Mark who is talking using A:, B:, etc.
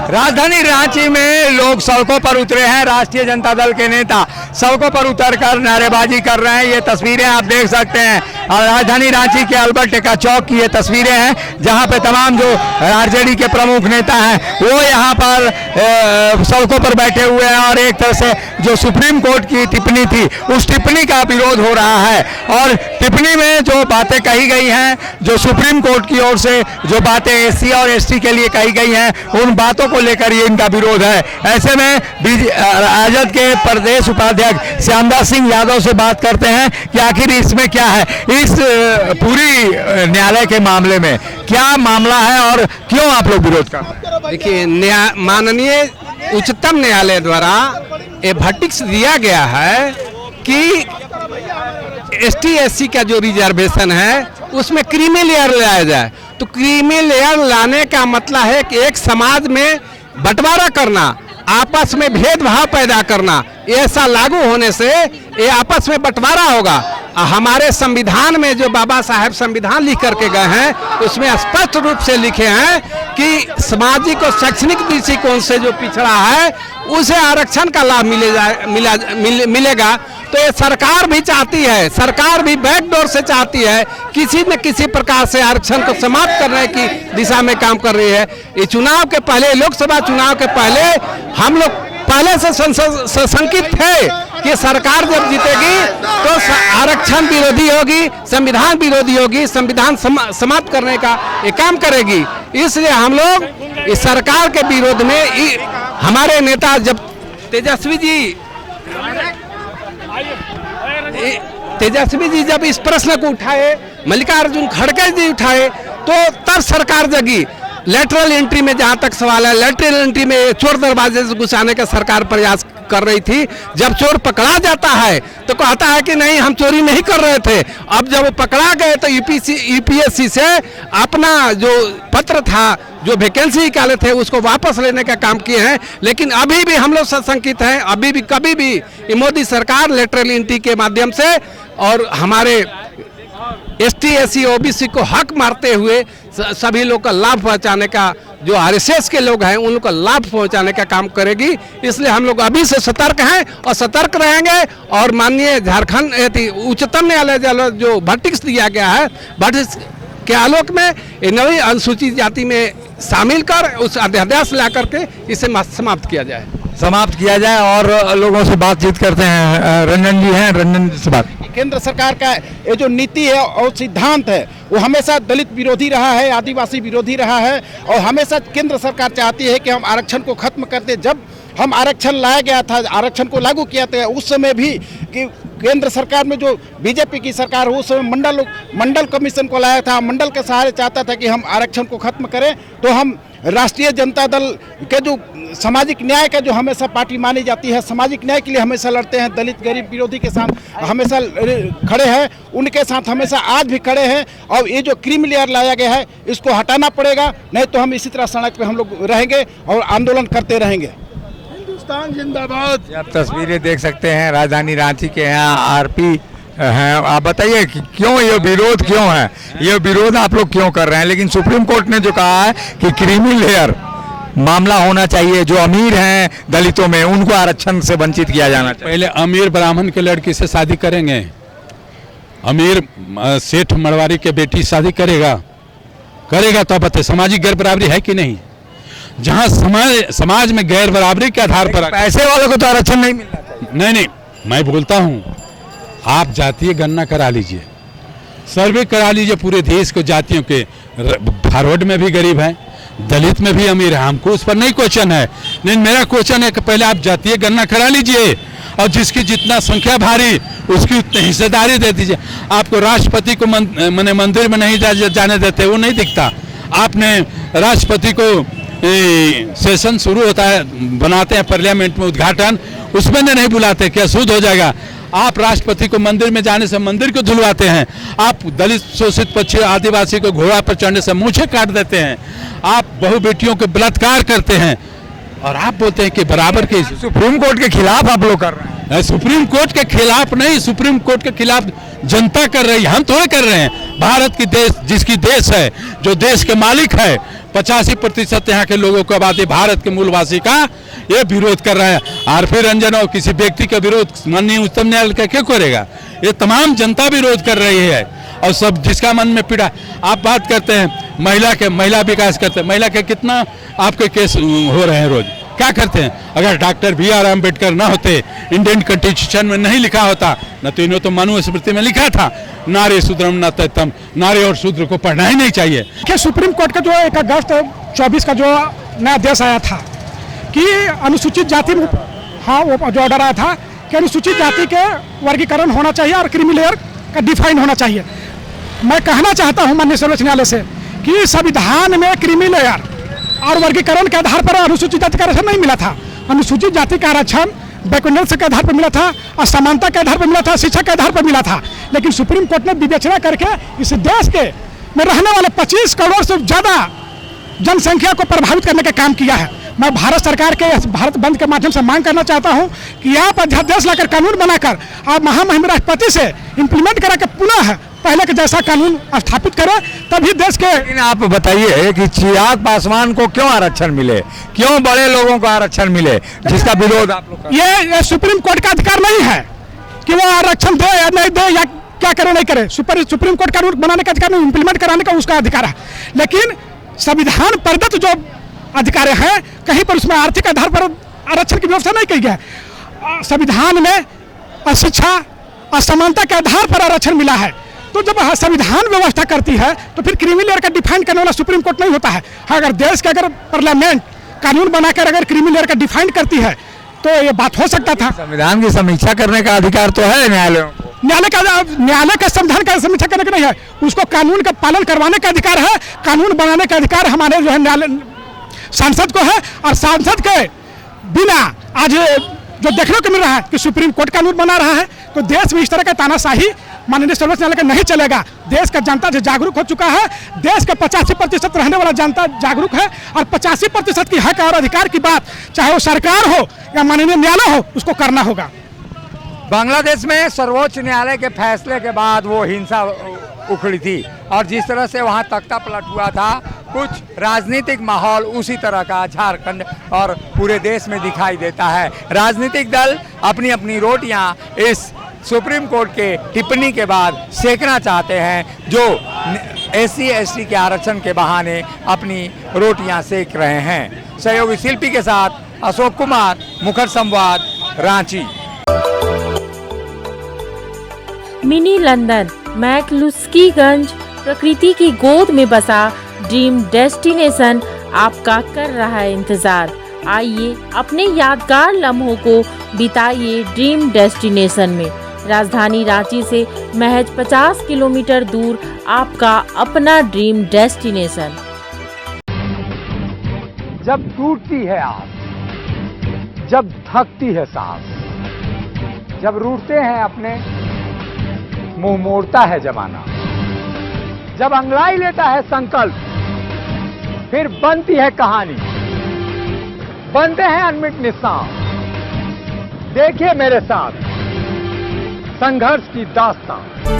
A: राजधानी रांची में लोग सड़कों पर उतरे हैं। राष्ट्रीय जनता दल के नेता सड़कों पर उतरकर नारेबाजी कर रहे हैं। ये तस्वीरें आप देख सकते हैं और राजधानी रांची के अल्बर्ट एक्का चौक की ये तस्वीरें हैं, जहां पे तमाम जो आरजेडी के प्रमुख नेता हैं वो यहां पर सड़कों पर बैठे हुए हैं और एक तरह से जो सुप्रीम कोर्ट की टिप्पणी थी उस टिप्पणी का विरोध हो रहा है। और टिप्पणी में जो बातें कही गई हैं, जो सुप्रीम कोर्ट की ओर से जो बातें एससी और एसटी के लिए कही गई हैं, उन बातों को लेकर ये इनका विरोध है। ऐसे में राजद के प्रदेश उपाध्यक्ष श्यामदास सिंह यादव से बात करते हैं कि आखिर इसमें क्या है, इस पूरी न्यायालय के मामले में क्या मामला है और क्यों आप लोग विरोध कर रहे हैं?
B: देखिए, माननीय उच्चतम न्यायालय द्वारा ये वर्डिक्ट दिया गया है कि एसटी एससी का जो रिजर्वेशन है उसमें क्रीमी लेयर लाया जाए। तो क्रीमी लेयर लाने का मतलब है कि एक समाज में बंटवारा करना, आपस में भेदभाव पैदा करना, ऐसा लागू होने से ये आपस में बंटवारा होगा। हमारे संविधान में जो बाबा साहेब संविधान लिख करके गए हैं उसमें स्पष्ट रूप से लिखे हैं कि सामाजिक और शैक्षणिक दृष्टिकोण से जो पिछड़ा है उसे आरक्षण का लाभ मिलेगा। तो ये सरकार भी चाहती है, सरकार भी बैकडोर से चाहती है, किसी न किसी प्रकार से आरक्षण को समाप्त करने की दिशा में काम कर रही है। ये चुनाव के पहले, लोकसभा चुनाव के पहले हम लोग पहले से संकित थे कि सरकार जब जीतेगी तो आरक्षण विरोधी होगी, संविधान विरोधी होगी, संविधान समाप्त करने का ये काम करेगी। इसलिए हम लोग इस सरकार के विरोध में हमारे नेता जब तेजस्वी जी जब इस प्रश्न को उठाए, मल्लिकार्जुन खड़गे जी उठाए, तो तब सरकार जगी। लेटरल एंट्री में जहां तक सवाल है, लेटरल एंट्री में चोर दरवाजे से घुसाने का सरकार प्रयास कर रही थी। जब चोर पकड़ा जाता है तो कहता है कि नहीं, हम चोरी नहीं कर रहे थे। अब जब वो पकड़ा गए तो यूपीएससी से अपना जो पत्र था, जो वैकेंसी निकाले थे, उसको वापस लेने का काम किए हैं। लेकिन अभी भी हम लोग सशंकित हैं, अभी भी कभी भी मोदी सरकार लेटरल एंट्री के माध्यम से और हमारे एसटी एससी ओबीसी को हक मारते हुए सभी लोग का लाभ पहुंचाने का, जो आरएसएस के लोग हैं उन लोग का लाभ पहुंचाने का काम करेगी। इसलिए हम लोग अभी से सतर्क हैं और सतर्क रहेंगे। और माननीय झारखंड उच्चतम न्यायालय जो वर्डिक्ट दिया गया है, वर्डिक्ट के आलोक में नवी अनुसूचित जाति में शामिल कर उस अध्यादेश ला करके इसे समाप्त किया जाए और लोगों से बातचीत करते हैं। रंजन जी हैं, रंजन से बात।
C: केंद्र सरकार का ये जो नीति है और सिद्धांत है वो हमेशा दलित विरोधी रहा है, आदिवासी विरोधी रहा है और हमेशा केंद्र सरकार चाहती है कि हम आरक्षण को खत्म कर दें। जब हम आरक्षण लाया गया था, आरक्षण को लागू किया था, उस समय भी कि केंद्र सरकार में जो बीजेपी की सरकार उस समय मंडल कमीशन को लाया था, मंडल के सहारे चाहता था कि हम आरक्षण को खत्म करें। तो हम राष्ट्रीय जनता दल के जो सामाजिक न्याय का जो हमेशा पार्टी मानी जाती है, सामाजिक न्याय के लिए हमेशा लड़ते हैं, दलित गरीब विरोधी के साथ हमेशा खड़े हैं, उनके साथ हमेशा आज भी खड़े हैं। और ये जो क्रीमी लेयर लाया गया है इसको हटाना पड़ेगा, नहीं तो हम इसी तरह सड़क पे हम लोग रहेंगे और आंदोलन करते रहेंगे।
A: हिंदुस्तान जिंदाबाद। आप तस्वीरें देख सकते हैं राजधानी रांची के यहाँ आरपी हैं। आप बताइए कि क्यों ये विरोध क्यों है, ये विरोध आप लोग क्यों कर रहे हैं? लेकिन सुप्रीम कोर्ट ने जो कहा है कि क्रीमी लेयर मामला होना चाहिए, जो अमीर हैं दलितों में उनको आरक्षण से वंचित किया जाना चाहिए।
D: पहले अमीर ब्राह्मण के लड़की से शादी करेंगे, अमीर सेठ मरवारी के बेटी शादी करेगा तो आप बताइए सामाजिक गैर बराबरी है कि नहीं? जहाँ समाज में गैर बराबरी के आधार पर
A: पैसे वालों को तो आरक्षण नहीं मिलना चाहिए।
D: नहीं, मैं बोलता हूँ आप जातीय गणना करा लीजिए, सर्वे करा लीजिए पूरे देश को जातियों के। फॉरवर्ड में भी गरीब हैं, दलित में भी अमीर है, हमको उस पर नहीं क्वेश्चन है। नहीं, मेरा क्वेश्चन है कि पहले आप जातीय गणना करा लीजिए और जिसकी जितना संख्या भारी उसकी उतनी हिस्सेदारी दे दीजिए। आपको राष्ट्रपति को मंदिर में नहीं जाने देते, वो नहीं दिखता। आपने राष्ट्रपति को सेशन शुरू होता है, बनाते हैं पार्लियामेंट में उद्घाटन, उसमें नहीं बुलाते, क्या सूद हो जाएगा? आप राष्ट्रपति को मंदिर में जाने से मंदिर को धुलवाते हैं। आप दलित शोषित पक्षी आदिवासी को घोड़ा पर चढ़ने से मूंछें काट देते हैं। आप बहु बेटियों को बलात्कार करते हैं और आप बोलते हैं कि बराबर के।
A: सुप्रीम कोर्ट के खिलाफ आप लोग कर रहे हैं।
D: सुप्रीम कोर्ट के खिलाफ नहीं, सुप्रीम कोर्ट के खिलाफ जनता कर रही है, हम थोड़े कर रहे हैं। भारत की देश जिसकी देश है, जो देश के मालिक है 85% यहाँ के लोगों को आबादी भारत के मूलवासी का ये विरोध कर रहा है। आरपी रंजन और किसी व्यक्ति का विरोध माननीय उच्चतम न्यायालय का क्यों करेगा? ये तमाम जनता विरोध कर रही है और सब जिसका मन में पीड़ा। आप बात करते हैं महिला विकास करते हैं, महिला के कितना आपके केस हो रहे हैं रोज? क्या करते हैं? अगर डॉक्टर BR अम्बेडकर ना होते, इंडियन कॉन्स्टिट्यूशन में नहीं लिखा होता, न तो इन्हों तो मनुस्मृति में लिखा था नारी शूद्रम न तम, नारी और शूद्र को पढ़ना ही नहीं चाहिए।
E: कि सुप्रीम कोर्ट का जो 1 अगस्त 24 का जो नया आदेश आया था कि अनुसूचित जाति, हाँ वो जो ऑर्डर आया था कि अनुसूचित जाति के वर्गीकरण होना चाहिए और क्रीमी लेयर का डिफाइन होना चाहिए। मैं कहना चाहता हूँ माननीय सर्वोच्च न्यायालय से कि संविधान में क्रीमी लेयर और वर्गीकरण के आधार पर अनुसूचित जाति का आरक्षण नहीं मिला था। अनुसूचित जाति का आरक्षण बैकवर्ड के आधार पर मिला था, असमानता के आधार पर मिला था, शिक्षा के आधार पर मिला था। लेकिन सुप्रीम कोर्ट ने विवेचना करके इस देश के में रहने वाले 25 करोड़ से ज़्यादा जनसंख्या को प्रभावित करने का काम किया है। मैं भारत सरकार के भारत बंद के माध्यम से मांग करना चाहता हूं कि आप अध्यादेश लाकर कानून बनाकर आप महामहिम राष्ट्रपति से इम्प्लीमेंट करा के पुनः पहले के जैसा कानून स्थापित करें, तभी देश के।
A: लेकिन आप बताइए कि चिराग पासवान को क्यों आरक्षण मिले, क्यों बड़े लोगों को आरक्षण मिले, जिसका विरोध आप लोग?
E: ये सुप्रीम कोर्ट का अधिकार नहीं है कि वो आरक्षण दे या नहीं दे या क्या करे नहीं करे। सुप्रीम कोर्ट कानून बनाने का अधिकार नहीं, इम्प्लीमेंट कराने का उसका अधिकार है। लेकिन संविधान प्रदत्त जो अधिकार है, कहीं पर उसमें आर्थिक आधार पर आरक्षण की व्यवस्था नहीं की गई है। संविधान में अशिक्षा, असमानता के आधार पर आरक्षण मिला है। तो जब संविधान व्यवस्था करती है तो फिर क्रीमी लेयर का डिफाइन करने वाला सुप्रीम कोर्ट नहीं होता है। अगर देश के अगर पार्लियामेंट कानून बनाकर अगर क्रीमी लेयर का डिफाइन करती है तो ये बात हो सकता था।
A: संविधान की समीक्षा करने का अधिकार तो है न्यायालयों को।
E: न्यायालय का संविधान का समीक्षा करने का नहीं है, उसको कानून का पालन करवाने का अधिकार है। कानून बनाने का अधिकार हमारे जो है न्यायालय सांसद को है, और सांसद के बिना आज जो देखने को मिल रहा है कि सुप्रीम कोर्ट कानून बना रहा है, तो देश में इस तरह का तानाशाही माननीय सर्वोच्च न्यायालय का नहीं चलेगा। देश का जनता जो जागरूक हो चुका है, देश का 85% रहने वाला जनता जागरूक है, और 85% की हक और अधिकार की बात चाहे वो सरकार हो या माननीय न्यायालय हो, उसको करना होगा।
A: बांग्लादेश में सर्वोच्च न्यायालय के फैसले के बाद वो हिंसा उखड़ी थी, और जिस तरह से वहाँ तख्ता पलट हुआ था, कुछ राजनीतिक माहौल उसी तरह का झारखंड और पूरे देश में दिखाई देता है। राजनीतिक दल अपनी अपनी रोटियां इस सुप्रीम कोर्ट के टिप्पणी के बाद सेकना चाहते हैं, जो SC ST के आरक्षण के बहाने अपनी रोटियां सेक रहे हैं। सहयोगी शिल्पी के साथ अशोक कुमार, मुखर संवाद, रांची।
F: मिनी लंदन मैक्लुस्कीगंज प्रकृति की गोद में बसा ड्रीम डेस्टिनेशन आपका कर रहा है इंतजार। आइए अपने यादगार लम्हों को बिताइए ड्रीम डेस्टिनेशन में। राजधानी रांची से महज 50 किलोमीटर दूर आपका अपना ड्रीम डेस्टिनेशन।
A: जब टूटती है आस, जब थकती है सांस, जब रूठते हैं अपने, मुंह मोड़ता है जमाना, जब अंगड़ाई लेता है संकल्प, फिर बनती है कहानी, बनते हैं अनमिट निशान। देखिए मेरे साथ संघर्ष की दास्तान।